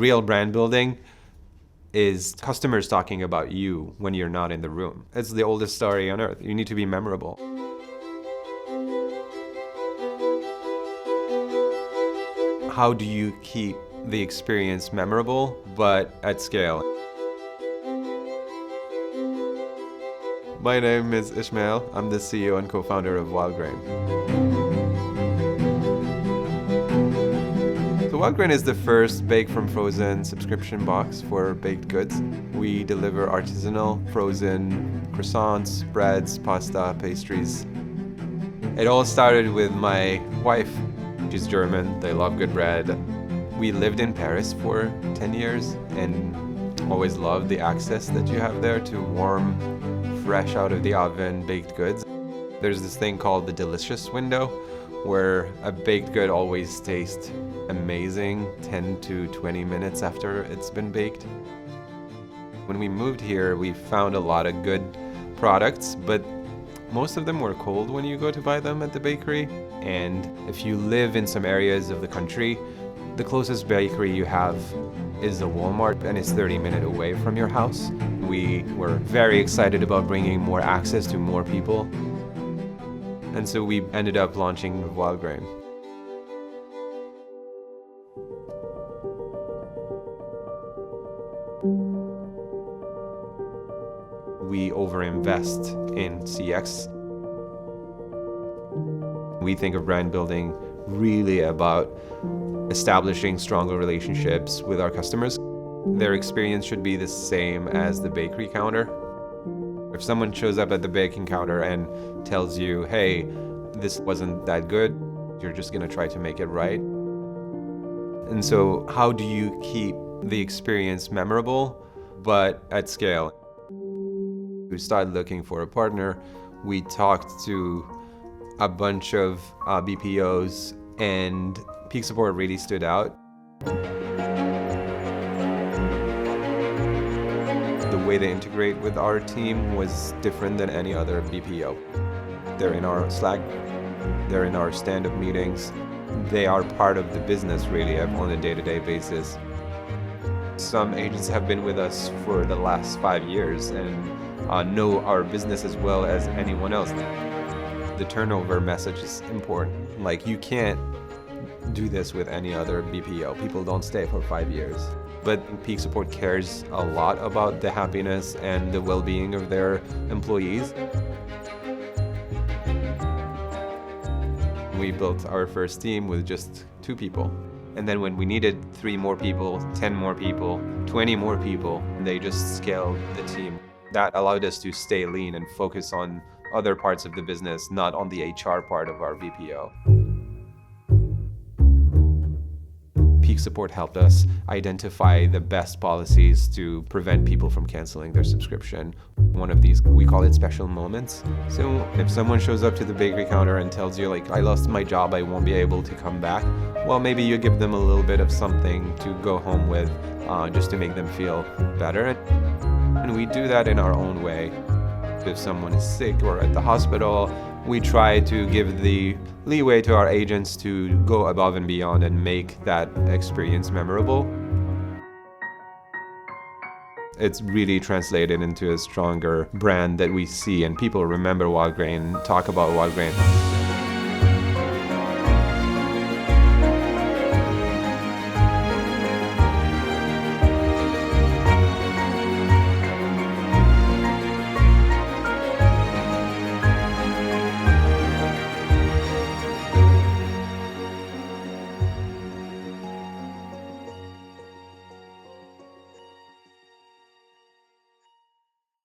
real brand building is customers talking about you when you're not in the room. It's the oldest story on earth. You need to be memorable. How do you keep the experience memorable, but at scale? My name is Ismail. I'm the CEO and co-founder of Wildgrain. So Wildgrain is the first bake from frozen subscription box for baked goods. We deliver artisanal, frozen croissants, breads, pasta, pastries. It all started with my wife. She's German, they love good bread. We lived in Paris for 10 years and always loved the access that you have there to warm, fresh out of the oven baked goods. There's this thing called the delicious window where a baked good always tastes amazing 10 to 20 minutes after it's been baked. When we moved here, we found a lot of good products, but most of them were cold when you go to buy them at the bakery. And if you live in some areas of the country, the closest bakery you have is a Walmart, and it's 30 minutes away from your house. We were very excited about bringing more access to more people. And so we ended up launching Wildgrain. We overinvest in CX. We think of brand building really about establishing stronger relationships with our customers. Their experience should be the same as the bakery counter. If someone shows up at the baking counter and tells you, hey, this wasn't that good, you're just gonna try to make it right. And so how do you keep the experience memorable, but at scale? We started looking for a partner. We talked to a bunch of BPOs, and Peak Support really stood out. The way they integrate with our team was different than any other BPO. They're in our Slack, they're in our stand-up meetings. They are part of the business really on a day-to-day basis. Some agents have been with us for the last 5 years and know our business as well as anyone else. The turnover message is important. Like, you can't do this with any other BPO. People don't stay for 5 years. But Peak Support cares a lot about the happiness and the well-being of their employees. We built our first team with just 2 people. And then when we needed 3 more people, 10 more people, 20 more people, they just scaled the team. That allowed us to stay lean and focus on other parts of the business, not on the HR part of our BPO. Peak Support helped us identify the best policies to prevent people from canceling their subscription. One of these, we call it special moments. So if someone shows up to the bakery counter and tells you, like, I lost my job, I won't be able to come back, well, maybe you give them a little bit of something to go home with just to make them feel better. And we do that in our own way. If someone is sick or at the hospital, we try to give the leeway to our agents to go above and beyond and make that experience memorable. It's really translated into a stronger brand that we see, and people remember Wildgrain, talk about Wildgrain.